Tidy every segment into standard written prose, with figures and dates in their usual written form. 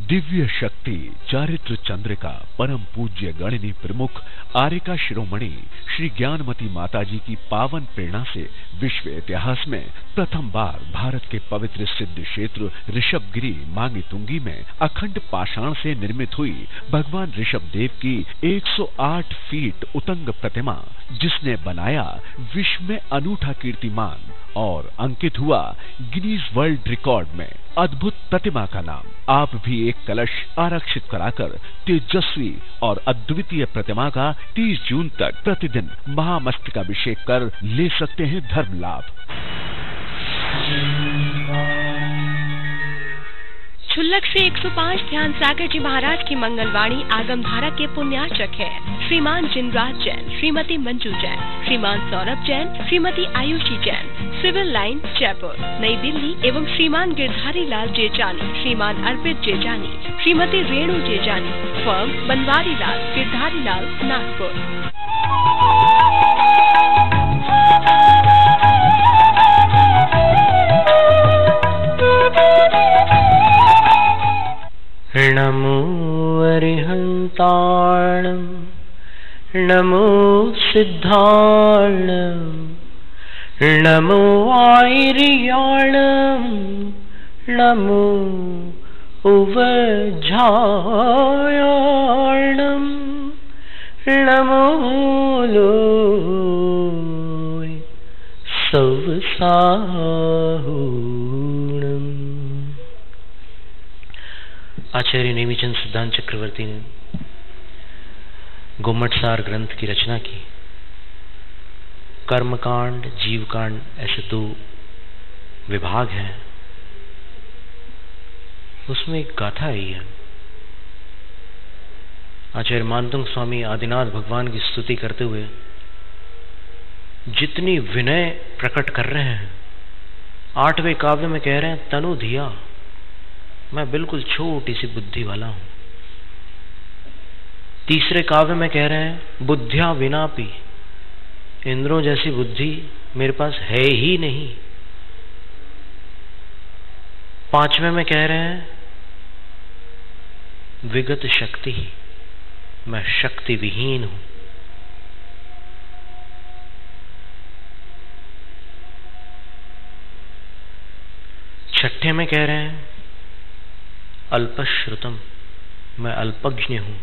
दिव्य शक्ति चारित्र चंद्रिका परम पूज्य गणिनी प्रमुख आर्यका शिरोमणि श्री ज्ञानमती माताजी की पावन प्रेरणा से विश्व इतिहास में प्रथम बार भारत के पवित्र सिद्ध क्षेत्र ऋषभगिरी मांगीतुंगी में अखंड पाषाण से निर्मित हुई भगवान ऋषभ देव की 108 फीट उतंग प्रतिमा, जिसने बनाया विश्व में अनूठा कीर्तिमान और अंकित हुआ गिनीज वर्ल्ड रिकॉर्ड में। अद्भुत प्रतिमा का नाम। आप भी एक कलश आरक्षित कराकर तेजस्वी और अद्वितीय प्रतिमा का 30 जून तक प्रतिदिन महामस्तकाभिषेक कर ले सकते हैं धर्म लाभ। छुल्लक श्री 105 ध्यान सागर जी महाराज की मंगलवाणी आगमधारा के पुण्यार्चक है श्रीमान जिनराज जैन, श्रीमती मंजू जैन, श्रीमान सौरभ जैन, श्रीमती आयुषी जैन, सिविल लाइन जयपुर नई दिल्ली एवं श्रीमान गिरधारी लाल जेजानी, श्रीमान अर्पित जेजानी, श्रीमती रेणु जेजानी, फर्म बनवारी लाल गिरधारी लाल नागपुर। नमो अरिहंताणं नमो सिद्धाणं नमो आयर्याणं नमो उवझायाणं नमो लोय सवसाहूणम्। आचार्य नेमिचंद सिद्धांत चक्रवर्ती ने गुम्मटसार ग्रंथ की रचना की। कर्मकांड, जीवकांड ऐसे दो विभाग हैं। उसमें एक गाथा आई है। आचार्य मानतुंग स्वामी आदिनाथ भगवान की स्तुति करते हुए जितनी विनय प्रकट कर रहे हैं, 8वें काव्य में कह रहे हैं तनु धिया, मैं बिल्कुल छोटी सी बुद्धि वाला हूं। 3रे काव्य में कह रहे हैं बुद्धिया विनापी, इंद्रों जैसी बुद्धि मेरे पास है ही नहीं। 5वें में कह रहे हैं विगत शक्ति ही, मैं शक्ति विहीन हूं। छठे में कह रहे हैं अल्पश्रुतम, मैं अल्पज्ञ हूं।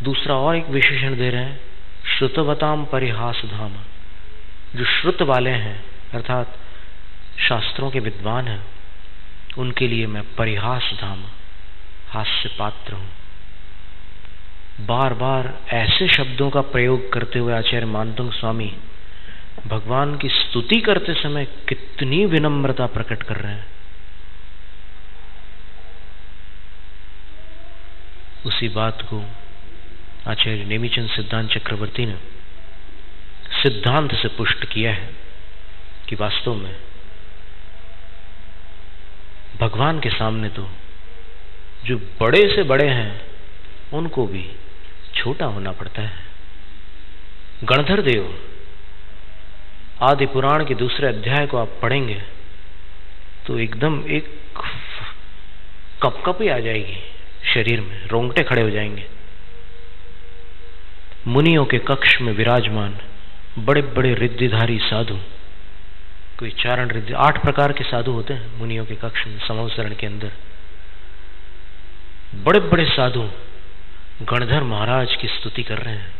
दूसरा और एक विशेषण दे रहे हैं श्रुतवताम परिहास धाम, जो श्रुत वाले हैं अर्थात शास्त्रों के विद्वान हैं, उनके लिए मैं परिहास धाम, हास्य पात्र हूं। बार बार ऐसे शब्दों का प्रयोग करते हुए आचार्य मानतुंग स्वामी भगवान की स्तुति करते समय कितनी विनम्रता प्रकट कर रहे हैं। उसी बात को आचार्य नेमिचंद सिद्धांत चक्रवर्ती ने सिद्धांत से पुष्ट किया है कि वास्तव में भगवान के सामने तो जो बड़े से बड़े हैं उनको भी छोटा होना पड़ता है। गणधर देव आदि पुराण के 2 अध्याय को आप पढ़ेंगे तो एकदम एक कपकपी आ जाएगी शरीर में, रोंगटे खड़े हो जाएंगे। मुनियों के कक्ष में विराजमान बड़े बड़े रिद्धिधारी साधु, कोई चारण रिद्धि, 8 प्रकार के साधु होते हैं मुनियों के कक्ष में समवसरण के अंदर। बड़े बड़े साधु गणधर महाराज की स्तुति कर रहे हैं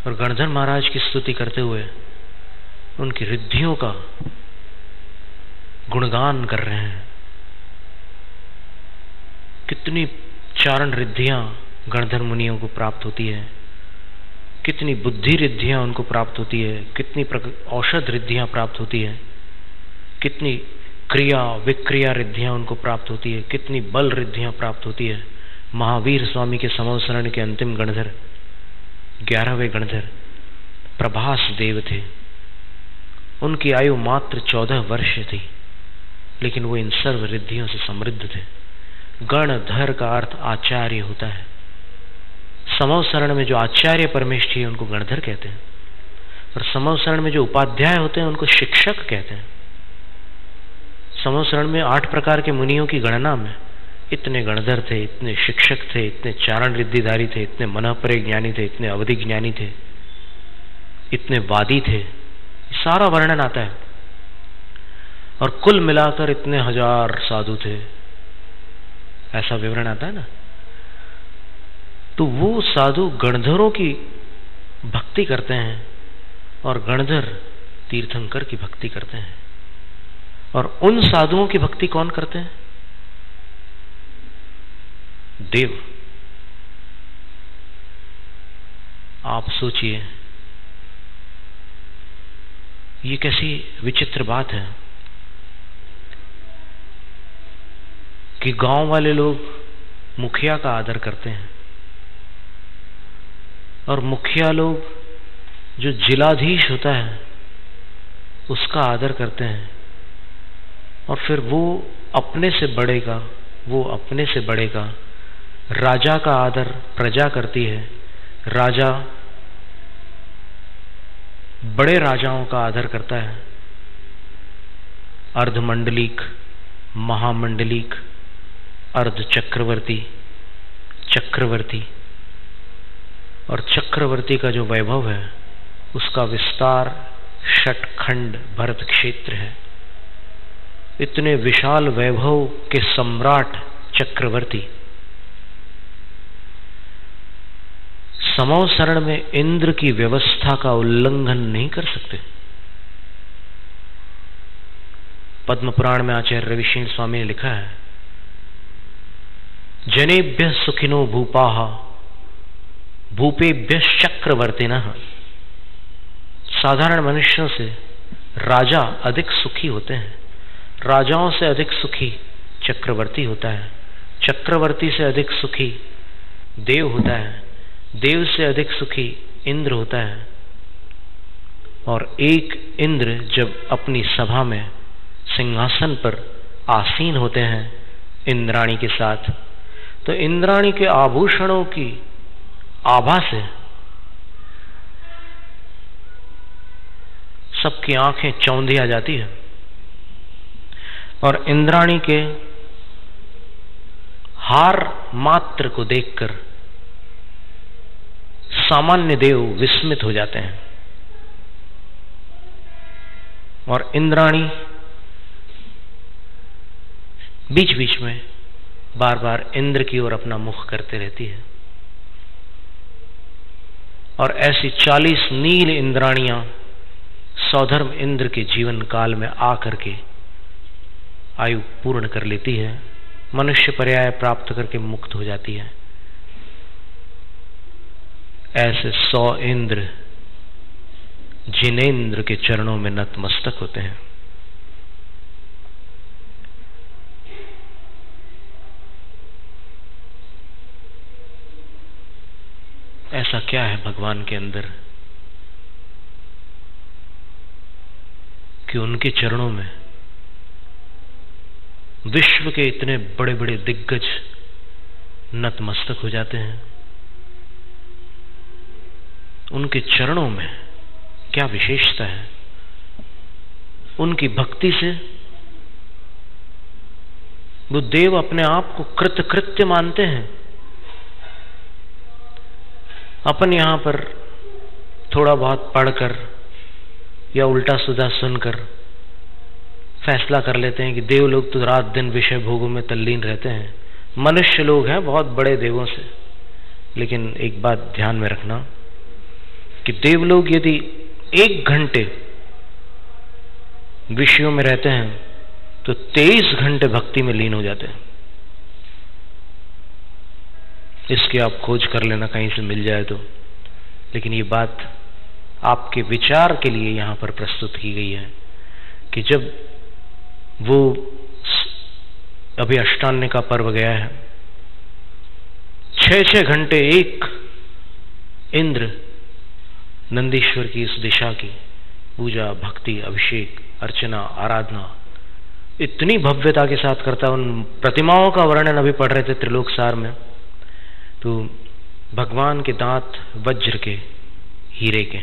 और गणधर महाराज की स्तुति करते हुए उनकी रिद्धियों का गुणगान कर रहे हैं। कितनी चारण रिद्धियां गणधर मुनियों को प्राप्त होती है, कितनी बुद्धि रिद्धियां उनको प्राप्त होती है, कितनी औषध रिद्धियां प्राप्त होती है, कितनी क्रिया विक्रिया रिद्धियां उनको प्राप्त होती है, कितनी बल रिद्धियां प्राप्त होती है। महावीर स्वामी के समवसरण के अंतिम गणधर 11वें गणधर प्रभास देव थे। उनकी आयु मात्र 14 वर्ष थी, लेकिन वो इन सर्व रिद्धियों से समृद्ध थे। गणधर का अर्थ आचार्य होता है। समवसरण में जो आचार्य परमेष्ठी है उनको गणधर कहते हैं, और समवसरण में जो उपाध्याय होते हैं उनको शिक्षक कहते हैं। समवसरण में 8 प्रकार के मुनियों की गणना में इतने गणधर थे, इतने शिक्षक थे, इतने चारण रिद्धिधारी थे, इतने मनःपरे ज्ञानी थे, इतने अवधि ज्ञानी थे, इतने वादी थे, सारा वर्णन आता है। और कुल मिलाकर इतने 1000 साधु थे, ऐसा विवरण आता है ना। तो वो साधु गणधरों की भक्ति करते हैं और गणधर तीर्थंकर की भक्ति करते हैं। और उन साधुओं की भक्ति कौन करते हैं? देव। आप सोचिए, ये कैसी विचित्र बात है कि गांव वाले लोग मुखिया का आदर करते हैं और मुखिया लोग जो जिलाधीश होता है उसका आदर करते हैं, और फिर वो अपने से बड़े का राजा का आदर प्रजा करती है, राजा बड़े राजाओं का आदर करता है, अर्धमंडलीक, महामंडलीक, अर्ध चक्रवर्ती, चक्रवर्ती। और चक्रवर्ती का जो वैभव है उसका विस्तार षटखंड भरत क्षेत्र है। इतने विशाल वैभव के सम्राट चक्रवर्ती समौसरण में इंद्र की व्यवस्था का उल्लंघन नहीं कर सकते। पद्म पुराण में आचार्य रविशेन स्वामी ने लिखा है, जनेभ्य सुखिनो भूपाः भूपेभ्य चक्रवर्तिनः। साधारण मनुष्यों से राजा अधिक सुखी होते हैं, राजाओं से अधिक सुखी चक्रवर्ती होता है, चक्रवर्ती से अधिक सुखी देव होता है, देव से अधिक सुखी इंद्र होता है। और एक इंद्र जब अपनी सभा में सिंहासन पर आसीन होते हैं इंद्राणी के साथ, तो इंद्राणी के आभूषणों की आभा से सबकी आंखें चौंधी आ जाती है। और इंद्राणी के हार मात्र को देखकर सामान्य देव विस्मित हो जाते हैं। और इंद्राणी बीच बीच में बार बार इंद्र की ओर अपना मुख करते रहती है। और ऐसी 40 नील इंद्राणियां सौधर्म इंद्र के जीवन काल में आकर के आयु पूर्ण कर लेती है, मनुष्य पर्याय प्राप्त करके मुक्त हो जाती है। ऐसे 100 इंद्र जिनेंद्र के चरणों में नतमस्तक होते हैं। ऐसा क्या है भगवान के अंदर कि उनके चरणों में विश्व के इतने बड़े बड़े दिग्गज नतमस्तक हो जाते हैं। उनके चरणों में क्या विशेषता है? उनकी भक्ति से वो देव अपने आप को कृतकृत्य मानते हैं। अपन यहां पर थोड़ा बहुत पढ़कर या उल्टा सुधा सुनकर फैसला कर लेते हैं कि देव लोग तो रात दिन विषय भोगों में तल्लीन रहते हैं, मनुष्य लोग हैं बहुत बड़े देवों से। लेकिन एक बात ध्यान में रखना कि देव लोग यदि 1 घंटे विषयों में रहते हैं तो 23 घंटे भक्ति में लीन हो जाते हैं। इसकी आप खोज कर लेना कहीं से मिल जाए तो। लेकिन ये बात आपके विचार के लिए यहां पर प्रस्तुत की गई है कि जब वो अभी अष्टान्य का पर्व गया है, 6-6 घंटे एक इंद्र नंदीश्वर की इस दिशा की पूजा, भक्ति, अभिषेक, अर्चना, आराधना इतनी भव्यता के साथ करता। उन प्रतिमाओं का वर्णन अभी पढ़ रहे थे त्रिलोक सार में, तो भगवान के दांत वज्र के, हीरे के,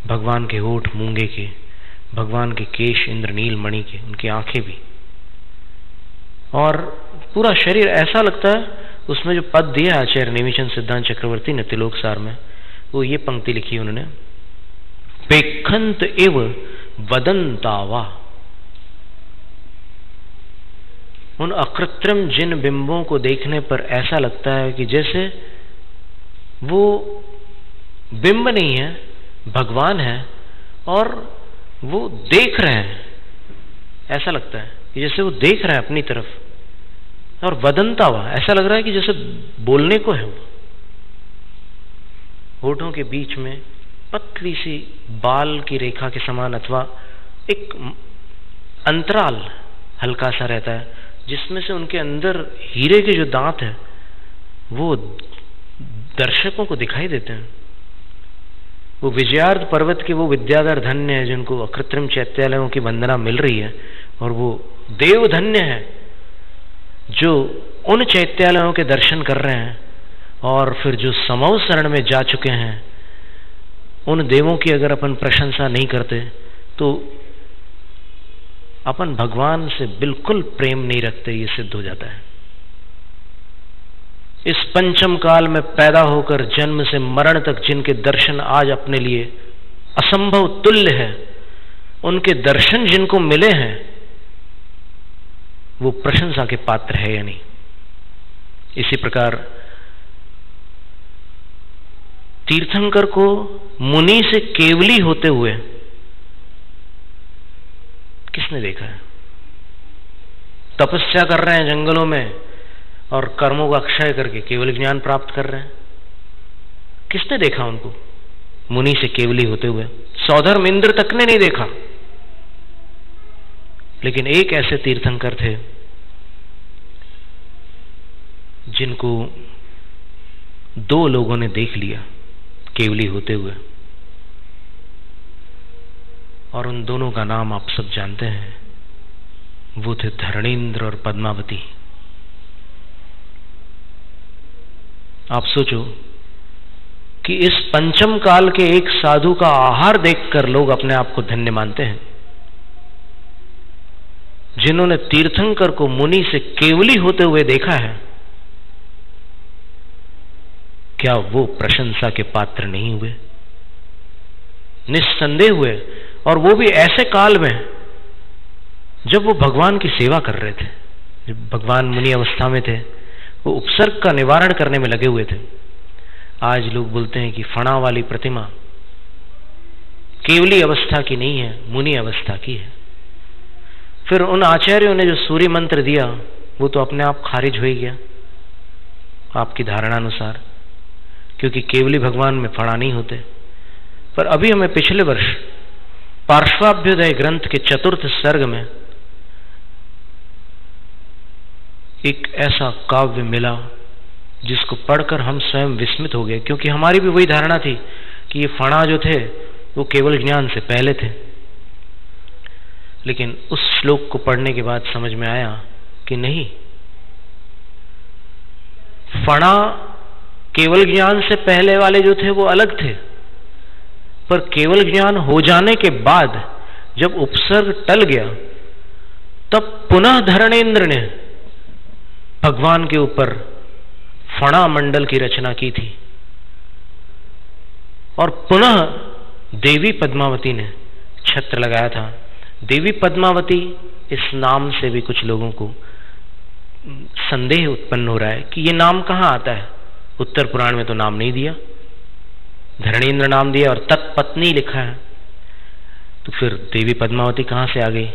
भगवान के होठ मूंगे के, भगवान के केश इंद्रनील मणि के, उनकी आंखें भी, और पूरा शरीर ऐसा लगता है। उसमें जो पद दिया आचार्य नेमिचंद सिद्धांत चक्रवर्ती ने तिलोक सार में, वो ये पंक्ति लिखी उन्होंने, पेखंत एव वदंतावा। उन अकृत्रिम जिन बिंबों को देखने पर ऐसा लगता है कि जैसे वो बिंब नहीं है, भगवान है और वो देख रहे हैं। ऐसा लगता है कि जैसे वो देख रहे हैं अपनी तरफ। और वदंता हुआ, ऐसा लग रहा है कि जैसे बोलने को है। होठों के बीच में पतली सी बाल की रेखा के समान अथवा एक अंतराल हल्का सा रहता है, जिसमें से उनके अंदर हीरे के जो दांत हैं वो दर्शकों को दिखाई देते हैं। वो विजयार्ध पर्वत के वो विद्याधर धन्य है जिनको अकृत्रिम चैत्यालयों की वंदना मिल रही है, और वो देव धन्य है जो उन चैत्यालयों के दर्शन कर रहे हैं, और फिर जो समौ शरण में जा चुके हैं उन देवों की अगर अपन प्रशंसा नहीं करते तो अपन भगवान से बिल्कुल प्रेम नहीं रखते, ये सिद्ध हो जाता है। इस पंचम काल में पैदा होकर जन्म से मरण तक जिनके दर्शन आज अपने लिए असंभव तुल्य है, उनके दर्शन जिनको मिले हैं वो प्रशंसा के पात्र है या नहीं। इसी प्रकार तीर्थंकर को मुनि से केवली होते हुए किसने देखा है? तपस्या कर रहे हैं जंगलों में और कर्मों का अक्षय करके केवल ज्ञान प्राप्त कर रहे हैं। किसने देखा उनको मुनि से केवली होते हुए? सौधर्म इंद्र तक ने नहीं देखा। लेकिन एक ऐसे तीर्थंकर थे जिनको दो लोगों ने देख लिया केवली होते हुए, और उन दोनों का नाम आप सब जानते हैं। वो थे धरणेन्द्र और पद्मावती। आप सोचो कि इस पंचम काल के एक साधु का आहार देखकर लोग अपने आप को धन्य मानते हैं। जिन्होंने तीर्थंकर को मुनि से केवली होते हुए देखा है, क्या वो प्रशंसा के पात्र नहीं हुए? निस्संदेह हुए, और वो भी ऐसे काल में जब वो भगवान की सेवा कर रहे थे। जब भगवान मुनि अवस्था में थे, वो उपसर्ग का निवारण करने में लगे हुए थे। आज लोग बोलते हैं कि फणा वाली प्रतिमा केवली अवस्था की नहीं है, मुनि अवस्था की है। फिर उन आचार्यों ने जो सूर्य मंत्र दिया वो तो अपने आप खारिज हो ही गया आपकी धारणा अनुसार, क्योंकि केवली भगवान में फणा नहीं होते। पर अभी हमें पिछले वर्ष पार्श्वाभ्युदय ग्रंथ के 4th सर्ग में एक ऐसा काव्य मिला जिसको पढ़कर हम स्वयं विस्मित हो गए, क्योंकि हमारी भी वही धारणा थी कि ये फणा जो थे वो केवल ज्ञान से पहले थे। लेकिन उस श्लोक को पढ़ने के बाद समझ में आया कि नहीं, फणा केवल ज्ञान से पहले वाले जो थे वो अलग थे, पर केवल ज्ञान हो जाने के बाद जब उपसर्ग टल गया तब पुनः धरणेन्द्र ने भगवान के ऊपर फणा मंडल की रचना की थी, और पुनः देवी पद्मावती ने छत्र लगाया था। देवी पद्मावती इस नाम से भी कुछ लोगों को संदेह उत्पन्न हो रहा है कि ये नाम कहां आता है। उत्तर पुराण में तो नाम नहीं दिया, धरणेन्द्र नाम दिया और तत्पत्नी लिखा है, तो फिर देवी पद्मावती कहां से आ गई?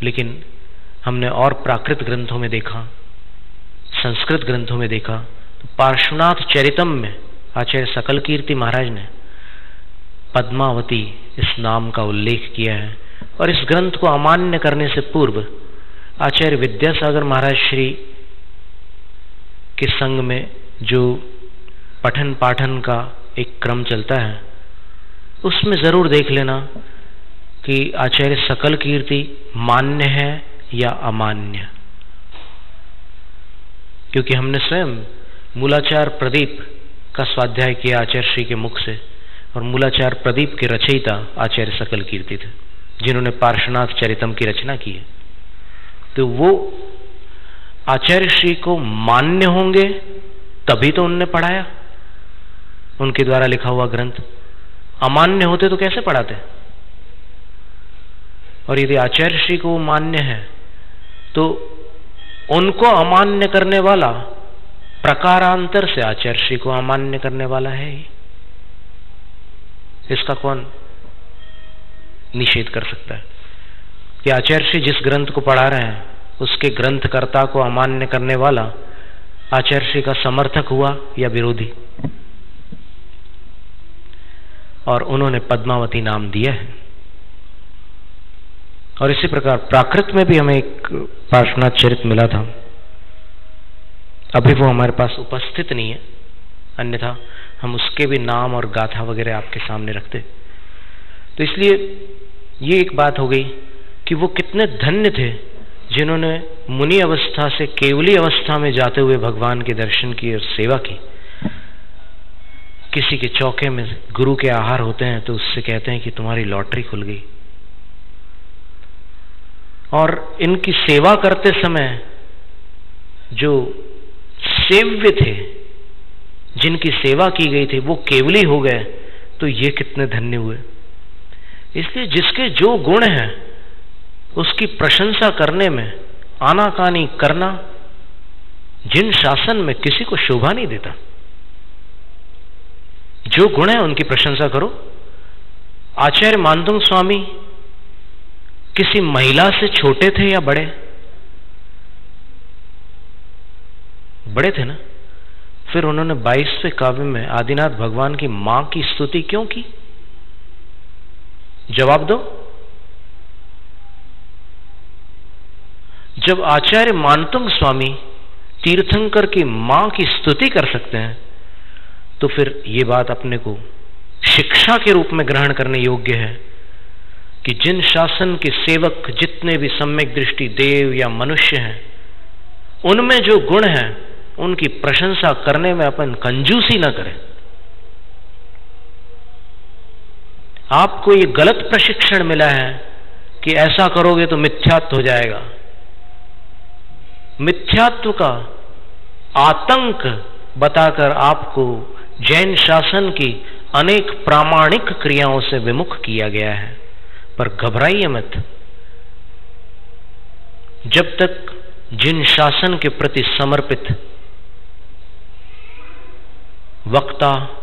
लेकिन हमने और प्राकृत ग्रंथों में देखा, संस्कृत ग्रंथों में देखा, तो पार्श्वनाथ चरितम में आचार्य सकल कीर्ति महाराज ने पद्मावती इस नाम का उल्लेख किया है। और इस ग्रंथ को अमान्य करने से पूर्व आचार्य विद्यासागर महाराज श्री के संग में जो पठन पाठन का एक क्रम चलता है उसमें जरूर देख लेना कि आचार्य सकल कीर्ति मान्य है या अमान्य, क्योंकि हमने स्वयं मूलाचार प्रदीप का स्वाध्याय किया आचार्य श्री के मुख से, और मूलाचार प्रदीप के रचयिता आचार्य सकल कीर्ति थे जिन्होंने पार्श्वनाथ चरितम की रचना की है। तो वो आचार्य श्री को मान्य होंगे तभी तो उनने पढ़ाया, उनके द्वारा लिखा हुआ ग्रंथ। अमान्य होते तो कैसे पढ़ाते? और यदि आचार्य श्री को मान्य है तो उनको अमान्य करने वाला प्रकारांतर से आचार्य श्री को अमान्य करने वाला है ही। इसका कौन निषेध कर सकता है कि आचार्य श्री जिस ग्रंथ को पढ़ा रहे हैं उसके ग्रंथकर्ता को अमान्य करने वाला आचार्य श्री का समर्थक हुआ या विरोधी? और उन्होंने पद्मावती नाम दिया है। और इसी प्रकार प्राकृत में भी हमें एक पार्श्वनाथ चरित मिला था, अभी वो हमारे पास उपस्थित नहीं है, अन्यथा हम उसके भी नाम और गाथा वगैरह आपके सामने रखते। तो इसलिए ये एक बात हो गई कि वो कितने धन्य थे जिन्होंने मुनि अवस्था से केवली अवस्था में जाते हुए भगवान के दर्शन की और सेवा की। किसी के चौके में गुरु के आहार होते हैं तो उससे कहते हैं कि तुम्हारी लॉटरी खुल गई। और इनकी सेवा करते समय जो सेव्य थे, जिनकी सेवा की गई थी, वो केवली हो गए, तो ये कितने धन्य हुए। इसलिए जिसके जो गुण हैं उसकी प्रशंसा करने में आनाकानी करना जिन शासन में किसी को शोभा नहीं देता। जो गुण है उनकी प्रशंसा करो। आचार्य मानतुंग स्वामी किसी महिला से छोटे थे या बड़े? बड़े थे ना। फिर उन्होंने 22वें काव्य में आदिनाथ भगवान की मां की स्तुति क्यों की? जवाब दो। जब आचार्य मानतुंग स्वामी तीर्थंकर की मां की स्तुति कर सकते हैं तो फिर ये बात अपने को शिक्षा के रूप में ग्रहण करने योग्य है कि जिन शासन के सेवक जितने भी सम्यक दृष्टि देव या मनुष्य हैं, उनमें जो गुण हैं उनकी प्रशंसा करने में अपन कंजूसी न करें। आपको ये गलत प्रशिक्षण मिला है कि ऐसा करोगे तो मिथ्यात्व हो जाएगा। मिथ्यात्व का आतंक बताकर आपको जैन शासन की अनेक प्रामाणिक क्रियाओं से विमुख किया गया है। पर घबराइए मत। जब तक जिन शासन के प्रति समर्पित वक्ता,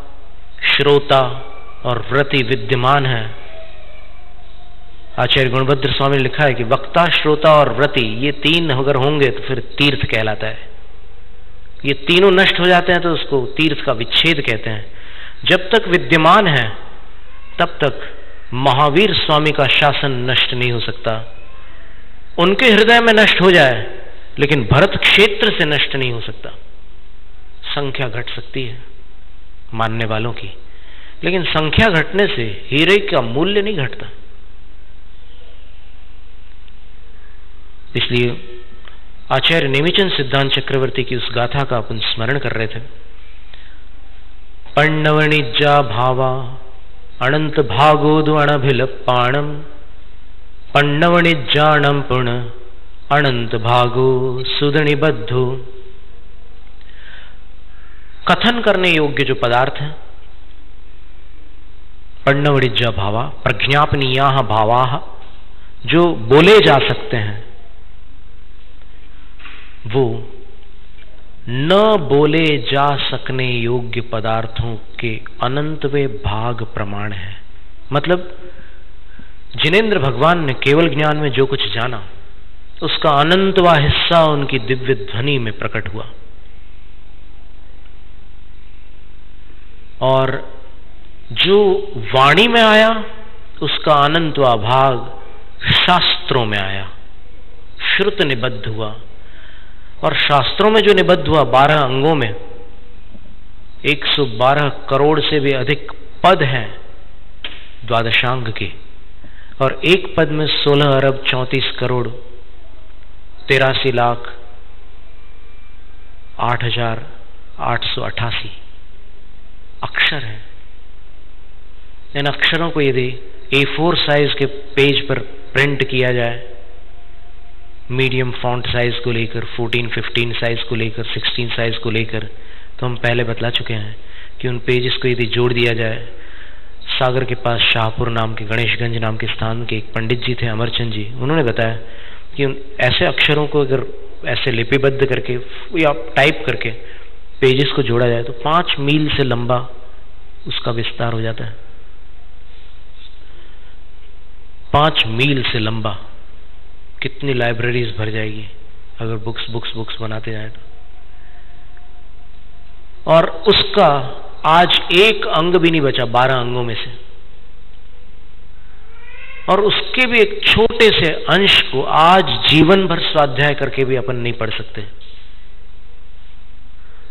श्रोता और व्रति विद्यमान है, आचार्य गुणभद्र स्वामी ने लिखा है कि वक्ता, श्रोता और व्रति ये तीन अगर होंगे तो फिर तीर्थ कहलाता है। ये तीनों नष्ट हो जाते हैं तो उसको तीर्थ का विच्छेद कहते हैं। जब तक विद्यमान है तब तक महावीर स्वामी का शासन नष्ट नहीं हो सकता। उनके हृदय में नष्ट हो जाए लेकिन भरत क्षेत्र से नष्ट नहीं हो सकता। संख्या घट सकती है मानने वालों की, लेकिन संख्या घटने से हीरे का मूल्य नहीं घटता। इसलिए आचार्य नेमिचंद सिद्धांत चक्रवर्ती की उस गाथा का अपन स्मरण कर रहे थे। पण्णवणिज्जा भावा अनंत भागोदु अणभिलप्पाणम पण्णवणिज्जाणम पुण अनंत भागो सुदनिबद्धो। कथन करने योग्य जो पदार्थ है, पण्णवणिज्जा भावा प्रज्ञापनीया भावा, जो बोले जा सकते हैं, वो न बोले जा सकने योग्य पदार्थों के अनंतवे भाग प्रमाण है। मतलब जिनेंद्र भगवान ने केवल ज्ञान में जो कुछ जाना उसका अनंतवा हिस्सा उनकी दिव्य ध्वनि में प्रकट हुआ। और जो वाणी में आया उसका अनंतवा भाग शास्त्रों में आया, श्रुत निबद्ध हुआ। और शास्त्रों में जो निबद्ध हुआ 12 अंगों में 112 करोड़ से भी अधिक पद हैं द्वादशांग के, और एक पद में 16 अरब 34 करोड़ 83 लाख 8,888 अक्षर हैं। इन अक्षरों को यदि A4 साइज के पेज पर प्रिंट किया जाए मीडियम फॉन्ट साइज को लेकर 14, 15 साइज को लेकर 16 साइज को लेकर, तो हम पहले बतला चुके हैं कि उन पेजेस को यदि जोड़ दिया जाए, सागर के पास शाहपुर नाम के, गणेशगंज नाम के स्थान के एक पंडित जी थे, अमरचंद जी, उन्होंने बताया कि उन ऐसे अक्षरों को अगर ऐसे लिपिबद्ध करके या टाइप करके पेजेस को जोड़ा जाए तो 5 मील से लंबा उसका विस्तार हो जाता है। 5 मील से लंबा। कितनी लाइब्रेरीज भर जाएगी अगर बुक्स बनाते जाए तो। और उसका आज एक अंग भी नहीं बचा 12 अंगों में से, और उसके भी एक छोटे से अंश को आज जीवन भर स्वाध्याय करके भी अपन नहीं पढ़ सकते,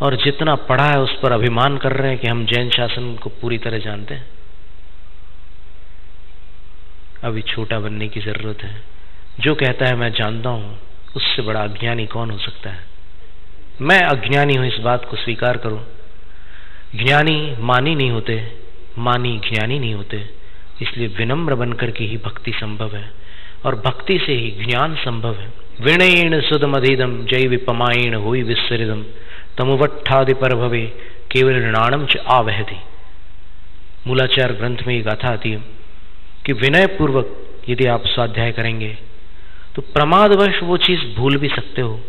और जितना पढ़ा है उस पर अभिमान कर रहे हैं कि हम जैन शासन को पूरी तरह जानते हैं। अभी छोटा बनने की जरूरत है। जो कहता है मैं जानता हूं, उससे बड़ा अज्ञानी कौन हो सकता है। मैं अज्ञानी हूं, इस बात को स्वीकार करूं। ज्ञानी मानी नहीं होते, मानी ज्ञानी नहीं होते, इसलिए विनम्र बनकर के ही भक्ति संभव है, और भक्ति से ही ज्ञान संभव है। विनयेन सुदमधीदम जय विपमायेन हुई विस्सरिदम तमुवट्ठादि पर भवे केवल ऋणाणम च आवहति। मूलाचार ग्रंथ में ये गाथा आती है कि विनय पूर्वक यदि आप स्वाध्याय करेंगे तो प्रमादवश वो चीज भूल भी सकते हो,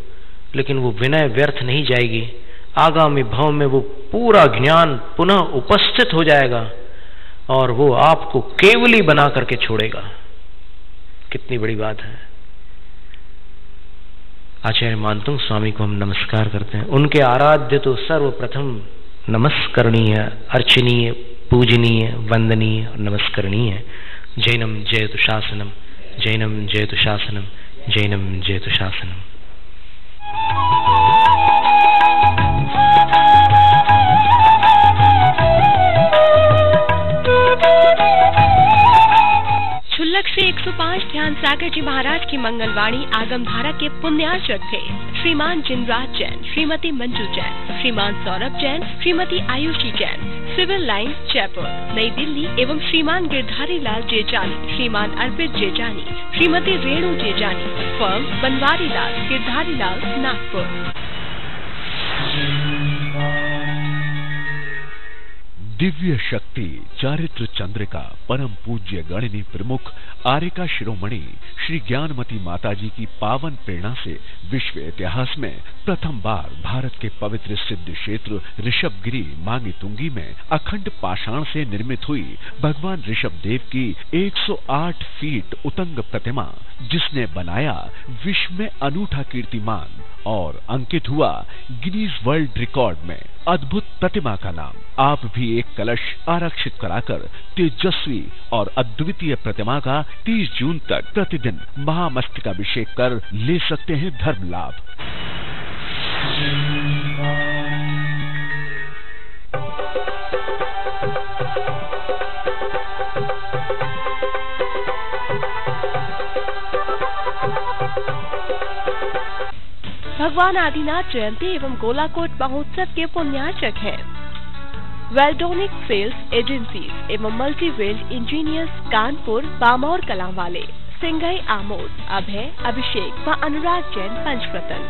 लेकिन वो विनय व्यर्थ नहीं जाएगी। आगामी भाव में वो पूरा ज्ञान पुनः उपस्थित हो जाएगा और वो आपको केवली बना करके छोड़ेगा। कितनी बड़ी बात है। आचार्य मानतुंग स्वामी को हम नमस्कार करते हैं। उनके आराध्य तो सर्वप्रथम नमस्करणीय, अर्चनीय, पूजनीय, वंदनीय और नमस्करणीय। जैनम जयतु शासनम, जैनम जयतु शासनम, जैनम जयतु शासनम। छुल्लक से 105 ध्यान सागर जी महाराज की मंगलवाणी आगमधारा के पुण्यार्चक थे श्रीमान जिनराज जैन, श्रीमती मंजू जैन, श्रीमान सौरभ जैन, श्रीमती आयुषी जैन, सिविल लाइन जयपुर नई दिल्ली, एवं श्रीमान गिरधारी लाल जेजानी, श्रीमान अर्पित जेजानी, श्रीमती रेणु जेजानी, फर्म बनवारी लाल गिरधारी लाल नागपुर। दिव्य शक्ति चारित्र चंद्रिका परम पूज्य गणिनी प्रमुख आर्यिका शिरोमणि श्री ज्ञानमती माताजी की पावन प्रेरणा से विश्व इतिहास में प्रथम बार भारत के पवित्र सिद्ध क्षेत्र ऋषभगिरी मांगी तुंगी में अखंड पाषाण से निर्मित हुई भगवान ऋषभ देव की 108 फीट उतंग प्रतिमा, जिसने बनाया विश्व में अनूठा कीर्तिमान और अंकित हुआ गिनीज वर्ल्ड रिकॉर्ड में। अद्भुत प्रतिमा का नाम। आप भी एक कलश आरक्षित कराकर तेजस्वी और अद्वितीय प्रतिमा का 30 जून तक प्रतिदिन महामस्तकाभिषेक कर ले सकते हैं धर्म लाभ। भगवान आदिनाथ जयंती एवं गोलाकोट महोत्सव के पुण्यार्चक हैं वेल्डोनिक सेल्स एजेंसीज एवं multi range engineers Kanpur, Bamaur कलांवाले, सिंघई आमोद, अभय, अभिषेक व अनुराग जैन पंचरत्न।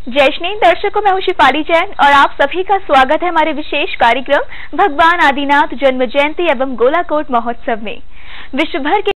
जयश्री दर्शकों, मैं हूं शिफाली जैन और आप सभी का स्वागत है हमारे विशेष कार्यक्रम भगवान आदिनाथ जन्म जयंती एवं गोलाकोट महोत्सव में। विश्व भर के